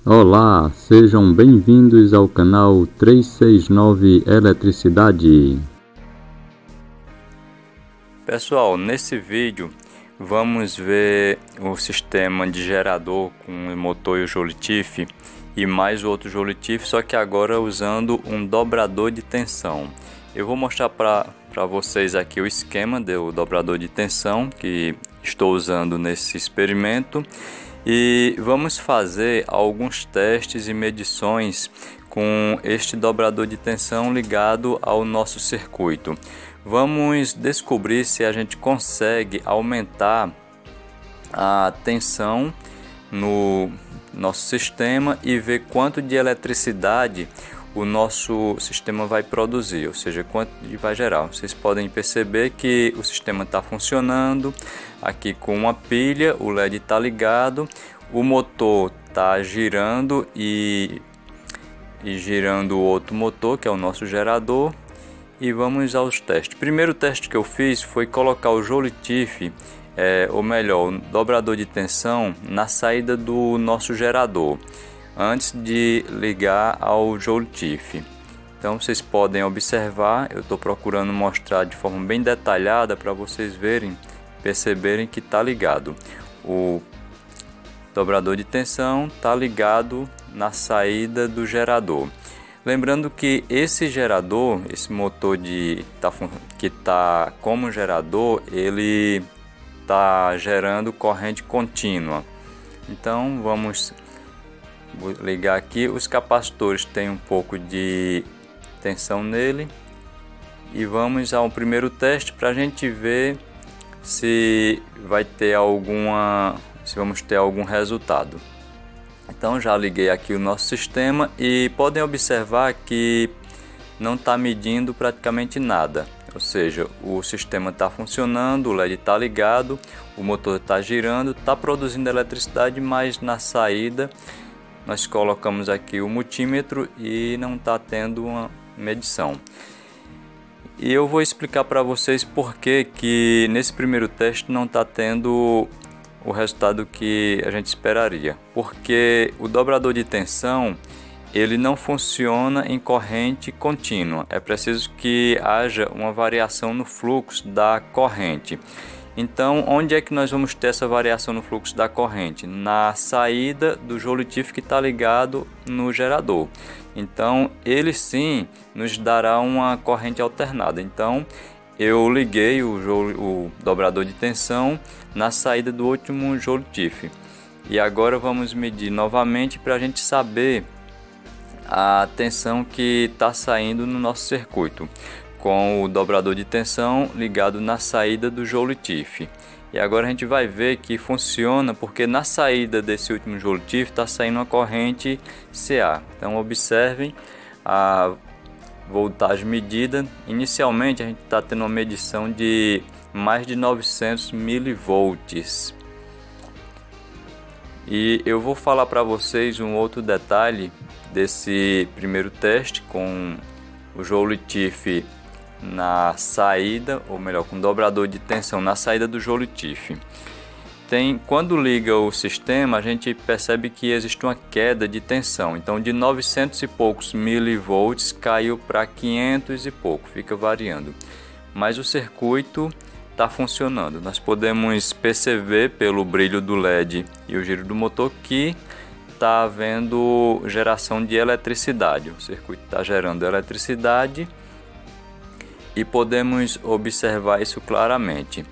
Olá, sejam bem-vindos ao canal 369 Eletricidade. Pessoal, nesse vídeo vamos ver o sistema de gerador com o motor e o Joule-TIF e mais outro Joule-TIF, só que agora usando um dobrador de tensão. Eu vou mostrar para vocês aqui o esquema do dobrador de tensão que estou usando nesse experimento. E vamos fazer alguns testes e medições com este dobrador de tensão ligado ao nosso circuito. Vamos descobrir se a gente consegue aumentar a tensão no nosso sistema e ver quanto de eletricidade o nosso sistema vai produzir, ou seja, quanto vai gerar. Vocês podem perceber que o sistema está funcionando aqui com uma pilha, o LED está ligado, o motor está girando e girando o outro motor, que é o nosso gerador. E vamos aos testes. Primeiro teste que eu fiz foi colocar o Joule-TIF, ou melhor, o dobrador de tensão na saída do nosso gerador, antes de ligar ao Joule-TIF. Então vocês podem observar, eu estou procurando mostrar de forma bem detalhada para vocês perceberem que está ligado. O dobrador de tensão está ligado na saída do gerador. Lembrando que esse gerador, esse motor que está como gerador, ele está gerando corrente contínua. Então vou ligar aqui. Os capacitores têm um pouco de tensão nele e vamos ao primeiro teste para a gente ver se vamos ter algum resultado. Então já liguei aqui o nosso sistema e podem observar que não está medindo praticamente nada, ou seja, o sistema está funcionando, o LED está ligado, o motor está girando, está produzindo eletricidade, mas na saída nós colocamos aqui o multímetro e não está tendo uma medição. E eu vou explicar para vocês por que nesse primeiro teste não está tendo o resultado que a gente esperaria. Porque o dobrador de tensão ele não funciona em corrente contínua. É preciso que haja uma variação no fluxo da corrente. Então, onde é que nós vamos ter essa variação no fluxo da corrente? Na saída do Joule-TIF que está ligado no gerador. Então, ele sim nos dará uma corrente alternada. Então, eu liguei o dobrador de tensão na saída do último Joule-TIF. E agora vamos medir novamente para a gente saber a tensão que está saindo no nosso circuito, com o dobrador de tensão ligado na saída do Joule-TIF. E agora a gente vai ver que funciona porque na saída desse último Joule-TIF está saindo uma corrente CA. Então observem a voltagem medida. Inicialmente a gente está tendo uma medição de mais de 900 milivolts. E eu vou falar para vocês um outro detalhe desse primeiro teste com o Joule-TIF na saída, ou melhor, com dobrador de tensão na saída do Joule-TIF. Quando liga o sistema, a gente percebe que existe uma queda de tensão. Então, de 900 e poucos milivolts caiu para 500 e pouco, fica variando. Mas o circuito está funcionando. Nós podemos perceber pelo brilho do LED e o giro do motor que está havendo geração de eletricidade. O circuito está gerando eletricidade e podemos observar isso claramente.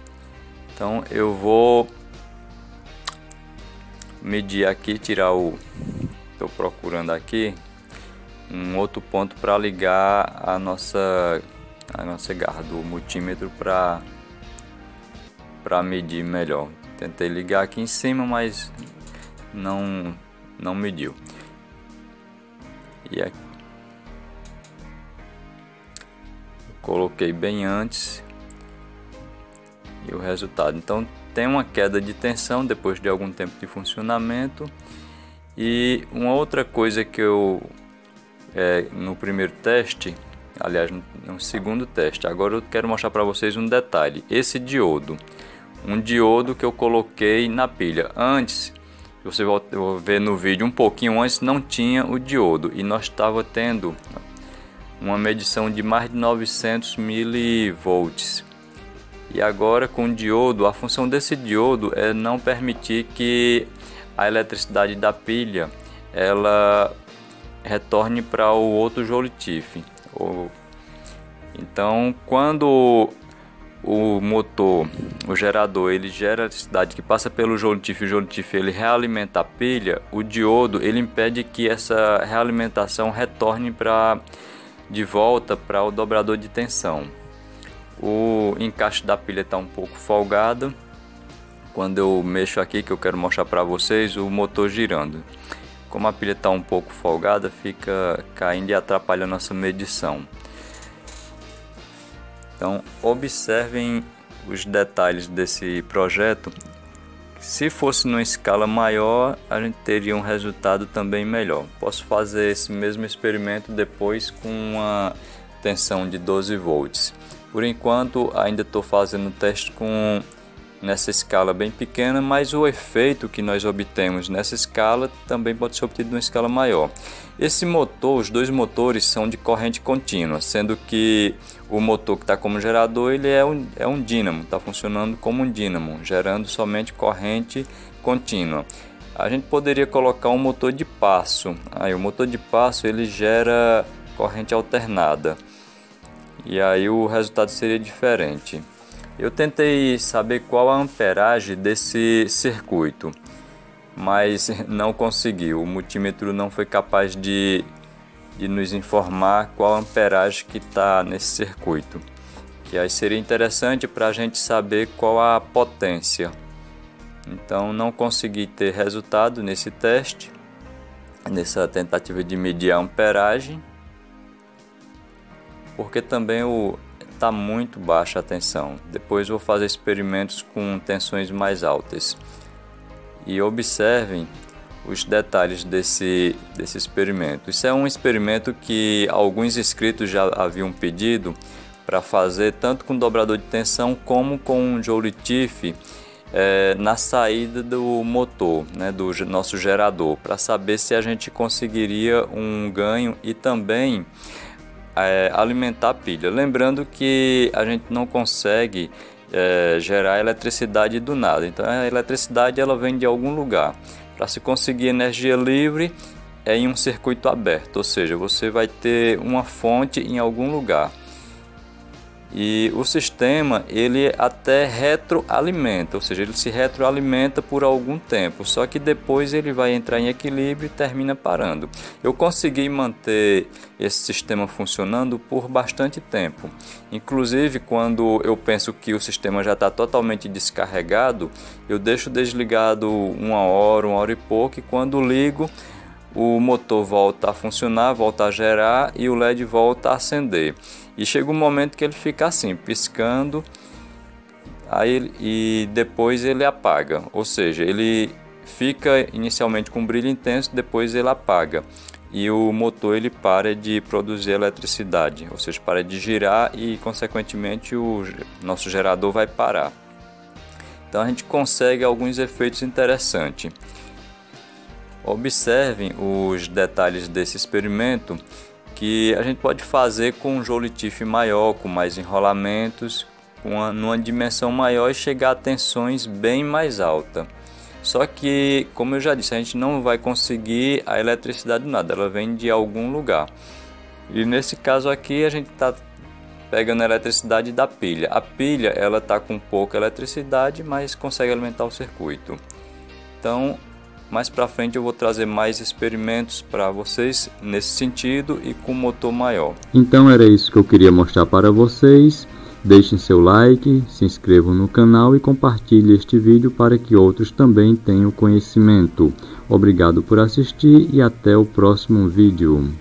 Então, eu vou medir aqui, estou procurando aqui um outro ponto para ligar a nossa garra do multímetro para medir melhor. Tentei ligar aqui em cima, mas não mediu. E aqui coloquei bem antes e o resultado. Então tem uma queda de tensão depois de algum tempo de funcionamento. E uma outra coisa que no primeiro teste, aliás no segundo teste, agora eu quero mostrar para vocês um detalhe. Esse diodo, um diodo que eu coloquei na pilha. Antes você vai ver no vídeo um pouquinho antes, não tinha o diodo e nós estava tendo uma medição de mais de 900 milivolts. E agora com o diodo, a função desse diodo é não permitir que a eletricidade da pilha ela retorne para o outro Joule-TIFF. Então, quando o motor, o gerador, ele gera eletricidade que passa pelo Joule-TIFF, o Joule-TIFF ele realimenta a pilha, o diodo ele impede que essa realimentação retorne de volta para o dobrador de tensão. O encaixe da pilha está um pouco folgado. Quando eu mexo aqui, que eu quero mostrar para vocês, o motor girando. Como a pilha está um pouco folgada, fica caindo e atrapalha a nossa medição. Então observem os detalhes desse projeto. Se fosse numa escala maior, a gente teria um resultado também melhor. Posso fazer esse mesmo experimento depois com uma tensão de 12 volts. Por enquanto ainda estou fazendo teste nessa escala bem pequena, mas o efeito que nós obtemos nessa escala também pode ser obtido numa escala maior. Esse motor, os dois motores são de corrente contínua, sendo que o motor que está como gerador ele é um dínamo, está funcionando como um dínamo, gerando somente corrente contínua. A gente poderia colocar um motor de passo. Aí o motor de passo ele gera corrente alternada e aí o resultado seria diferente. Eu tentei saber qual a amperagem desse circuito, mas não consegui. O multímetro não foi capaz de nos informar qual a amperagem que está nesse circuito. Que aí seria interessante para a gente saber qual a potência. Então não consegui ter resultado nesse teste, nessa tentativa de medir a amperagem, porque também está muito baixa a tensão. Depois vou fazer experimentos com tensões mais altas. E observem os detalhes desse experimento. Isso é um experimento que alguns inscritos já haviam pedido para fazer tanto com dobrador de tensão como com um Joule-TIFF na saída do motor, né, do nosso gerador, para saber se a gente conseguiria um ganho e também alimentar a pilha. Lembrando que a gente não consegue gerar eletricidade do nada, então a eletricidade ela vem de algum lugar. Para se conseguir energia livre é em um circuito aberto, ou seja, você vai ter uma fonte em algum lugar. E o sistema ele até retroalimenta, ou seja, ele se retroalimenta por algum tempo, só que depois ele vai entrar em equilíbrio e termina parando. Eu consegui manter esse sistema funcionando por bastante tempo. Inclusive, quando eu penso que o sistema já está totalmente descarregado, eu deixo desligado uma hora e pouco, e quando ligo, o motor volta a funcionar, volta a gerar e o LED volta a acender. E chega um momento que ele fica assim, piscando, e depois ele apaga. Ou seja, ele fica inicialmente com brilho intenso, depois ele apaga. E o motor ele para de produzir eletricidade, ou seja, para de girar e consequentemente o nosso gerador vai parar. Então a gente consegue alguns efeitos interessantes. Observem os detalhes desse experimento que a gente pode fazer com um Joule-TIFF maior, com mais enrolamentos, numa dimensão maior e chegar a tensões bem mais altas. Só que, como eu já disse, a gente não vai conseguir a eletricidade do nada, ela vem de algum lugar. E nesse caso aqui a gente está pegando a eletricidade da pilha. A pilha ela está com pouca eletricidade, mas consegue alimentar o circuito. Então, mais para frente eu vou trazer mais experimentos para vocês nesse sentido e com motor maior. Então era isso que eu queria mostrar para vocês. Deixem seu like, se inscrevam no canal e compartilhem este vídeo para que outros também tenham conhecimento. Obrigado por assistir e até o próximo vídeo.